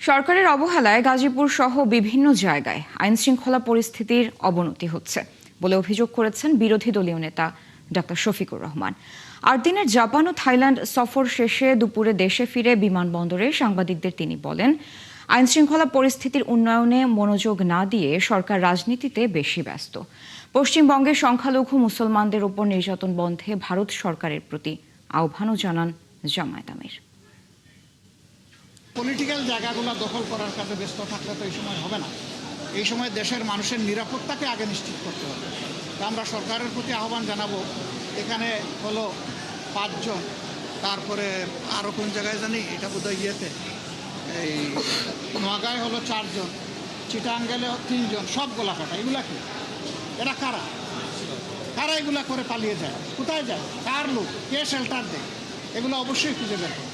সরকারের অবহেলায় গাজীপুর সহ বিভিন্ন জায়গায় আইনশৃঙ্খলা পরিস্থিতির অবনতি হচ্ছে বলে অভিযোগ করেছেন বিরোধী দলীয় নেতা ডক্টর শফিকুর রহমান। ৮ দিনের জাপান ও থাইল্যান্ড সফর শেষে দুপুরে দেশে ফিরে বিমানবন্দরে সাংবাদিকদের তিনি বলেন, আইনশৃঙ্খলা পরিস্থিতির উন্নয়নে মনোযোগ না দিয়ে সরকার রাজনীতিতে বেশি ব্যস্ত। পশ্চিমবঙ্গের সংখ্যালঘু মুসলমানদের উপর নির্যাতন বন্ধে ভারত সরকারের প্রতি আহ্বানও জানান জামায়াত আমির। পলিটিক্যাল জায়গাগুলো দখল করার কাজে ব্যস্ত থাকলে তো এই সময় হবে না। এই সময় দেশের মানুষের নিরাপত্তাকে আগে নিশ্চিত করতে হবে। তা আমরা সরকারের প্রতি আহ্বান জানাবো। এখানে হলো 5 জন, তারপরে আরও কোন জায়গায় জানি, এটা বোধহয় ইয়েতে এই নোয়াগাঁয় হলো 4 জন, চিটাঙ্গেলে 3 জন, সব গোলাকাটা। এগুলা কি? এরা কারা কারা এগুলা করে পালিয়ে যায়? কোথায় যায়? কার লোক? কে শেল্টার দেয়? এগুলো অবশ্যই খুঁজে বের করতে হবে।